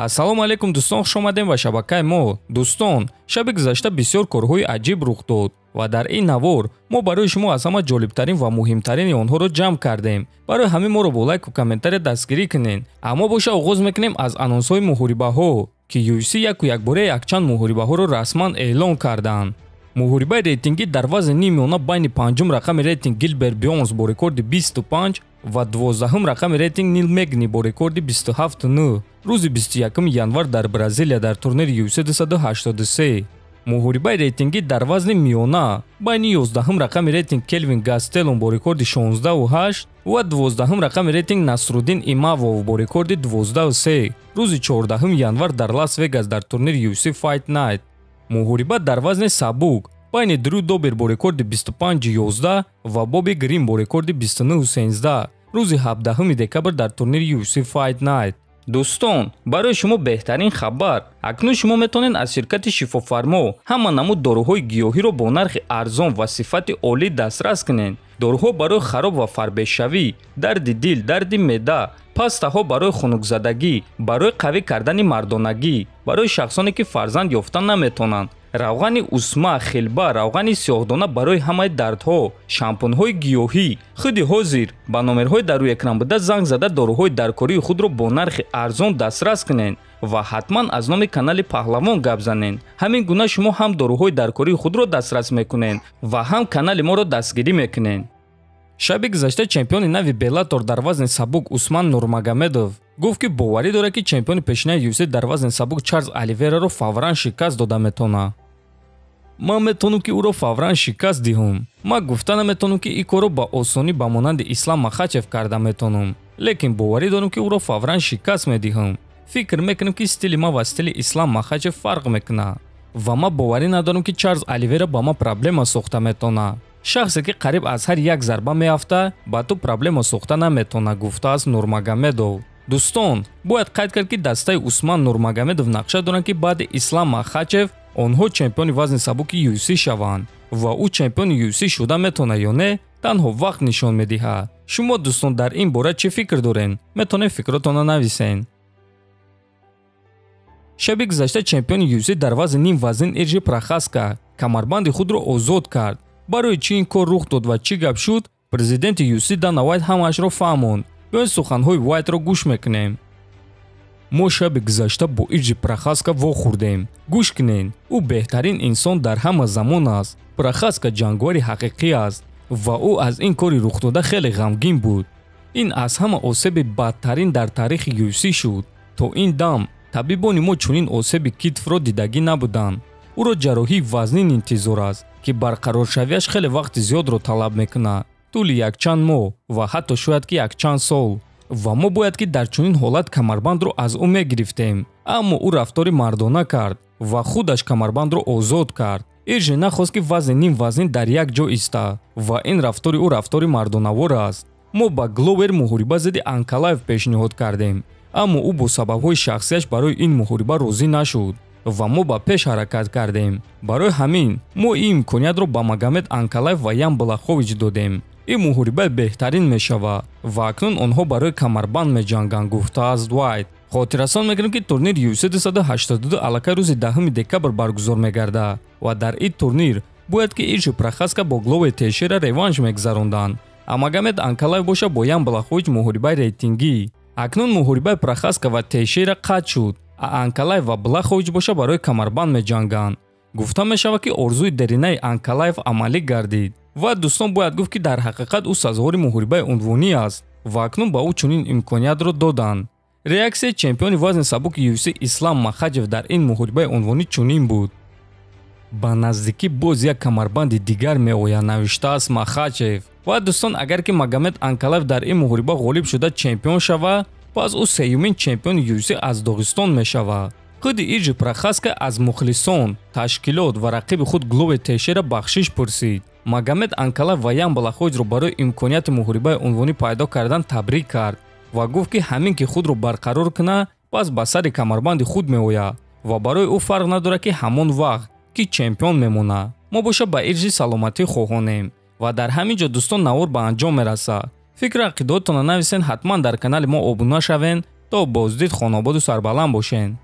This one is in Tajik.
ассалому алайкум дӯстон, хуш омадем ба шабакаи мо. Дӯстон, шаби гузашта бисёр корҳои аҷиб рух дод ва дар ин навор мо барои шумо аз ҳама ҷолибтарин ва муҳимтарини онҳоро ҷамъ кардем. Барои ҳамин моро бо лайку комментария дастгирӣ кунед. Аммо боша оғоз мекунем аз анонсҳои муҳорибаҳо, ки UFC якбора якчанд муҳорибаҳоро расман эълон карданд. муҳорибаи рейтингӣ дар вазни нимёна байни панҷум рақами рейтинг Гилберт Бёрнс бо рекорди 25 ва 12-ум рақами рейтинг Нил Мегни бо рекорди 27-9 рӯзи 21 январ дар Бразилия дар турнири UFC 283. муҳорибаи рейтингӣ дар вазни миёна байни 11-ум рақами рейтинг Келвин Гастеллон бо рекорди 16-8 ва 12-ум рақами рейтинг Насруддин Имавов бо рекорди 12-3 рӯзи 14 январ дар Лас Вегас дар турнири UFC Fight Night. муҳориба дар вазни сабук байни Дрю Добер бо рекорди 25-11 ва Боби Грин бо рекорди 29-13 рӯзи 17 декабр дар турнири UFC Fight Night. дӯстон, барои шумо беҳтарин хабар, акнун шумо метавонед аз ширкати шифофармо ҳама намуд доруҳои гиёҳиро бо нархи арзон ва сифати олӣ дастрас кунед. доруҳо барои хароб ва фарбешавӣ, дарди дил, дарди меъда, пастаҳо барои хунукзадагӣ, барои қавӣ кардани мардонагӣ, барои шахсоне ки фарзанд ёфта наметавонанд, равғани усма, хилба, равғани сиёҳдона барои ҳамаи дардҳо, шампунҳои гиёҳӣ. худи ҳозир ба номерҳои дар рӯи экран буда занг зада доруҳои даркории худро бо нархи арзон дастрас кунед ва ҳатман аз номи канали Паҳлавон гап занед. ҳамин гуна шумо ҳам доруҳои даркории худро дастрас мекунед ва ҳам канали моро дастгирӣ мекунед. шаби гузашта чемпиони нави Беллатор дар вазни сабук Усман Нурмагомедов гуфт ки боварӣ дорад ки чемпиони пешинаи UFC дар вазни сабук Чарлз Оливераро фавран шикаст дода метавонад. ман метавонам ки ӯро фавран шикаст диҳам. ман гуфта наметавонам ки ин корро ба осонӣ ба монанди Ислам Махачев карда метавонам, лекин боварӣ дорам ки ӯро фавран шикаст медиҳам. фикр мекунам ки стили ман ва стили Ислам Махачев фарқ мекунад ва ман боварӣ надорам ки Чарлз Оливера ба ман проблема сохта метавонад. шахсе ки қариб аз ҳар як зарба меафта ба ту проблема сохта наметавонад, гуфтааст Нурмагомедов. дӯстон, бояд қайд кард ки дастаи Усман Нурмагомедов нақша доранд ки баъди Ислам Махачев онҳо чемпиони вазни сабуки UFC шаванд ва ӯ чемпиони UFC шуда метавонад ё не, танҳо вақт нишон медиҳад. шумо дӯстон дар ин бора чӣ фикр доред? метавонед фикротонро нависед. шаби гузашта чемпиони UFC дар вазни ним вазнин Ирҷи Прохаска камарбанди худро озод кард. барои чӣ ин кор рух дод ва чӣ гап шуд, президенти UFC Дана Вайт ҳамаашро фаҳмонд. биёед суханҳои Вайтро гӯш мекунем. мо шаби гузашта бо Ирҷи Прохаска вохӯрдем. гӯш кунед, ӯ беҳтарин инсон дар ҳама замон аст. Прохаска ҷангори ҳақиқӣ аст ва ӯ аз ин кори рухдода хеле ғамгин буд. ин аз ҳама осеби бадтарин дар таърихи UFC шуд. то ин дам табибони мо чунин осеби китфро дидагӣ набуданд. ӯро ҷарроҳии вазнин интизор аст ки барқароршавиаш хеле вақти зиёдро талаб мекунад, тӯли якчанд моҳ ва ҳатто шояд ки якчанд сол. ва мо бояд ки дар чунин ҳолат камарбандро аз ӯ мегирифтем. аммо ӯ рафтори мардона кард ва худаш камарбандро озод кард. Ирҷи нахост ки вазни ним вазнин дар як ҷо иста ва ин рафтори ӯ рафтори мардонавор аст. мо ба Гловер муҳориба зидди Анкалаев пешниҳод кардем, аммо ӯ бо сабабҳои шахсияш барои ин муҳориба розӣ нашуд ва мо ба пеш ҳаракат кардем. барои ҳамин мо ин имкониятро ба Магомед Анкалаев ва Ян Блахович додем. ин муҳорибаи беҳтарин мешавад ва акнун онҳо барои камарбанд меҷанганд, гуфтааст Вайт. хотиррасон мекунем ки турнири UFC 282 аллакай рӯзи 10 декабр баргузор мегардад ва дар ин турнир бояд ки Ирҷи Прохаска бо Гловер Тейшера реванш мегузаронданд. Магомед Анкалаев боша бо Ян Блахович муҳорибаи рейтингӣ. акнун муҳорибаи Прохаска ва Тейшера қатъ шуд. Анкалаев ва Блахович боша барои камарбанд меҷанганд. гуфта мешавад ки орзуи деринаи Анкалаев амалӣ гардид. ва дӯстон бояд гуфт ки дар ҳақиқат ӯ сазовори муҳорибаи унвонӣ аст ва акнун ба ӯ чунин имкониятро доданд. реаксияи чемпиони вазни сабуки UFC Ислам Махачев дар ин муҳорибаи унвонӣ чунин буд. ба наздикӣ боз як камарбанди дигар меояд, навиштааст Махачев. ва дӯстон, агар ки Магомед Анкалаев дар ин муҳориба ғолиб шуда чемпион шавад, пас ӯ сеюмин чемпиони UFC аз Догистон мешавад. худи Ирҷи Прохаска аз мухлисон, ташкилот ва рақиби худ Гловер Тейшера бахшиш пурсид. Магомед Анкалаев ва Ян Блаховичро барои имконияти муҳорибаи унвонӣ пайдо кардан табрик кард ва гуфт ки ҳамин ки худро барқарор кунад, пас ба сари камарбанди худ меояд ва барои ӯ фарқ надорад ки ҳамон вақт ки чемпион мемонад. мо боша ба Ирҷи саломатӣ хоҳонем ва дар ҳамин ҷо дӯстон навор ба анҷом мерасад. фикру ақидотатонро нависен, ҳатман дар канали мо обуна шавен то боздид хонободу сарбаланд бошен.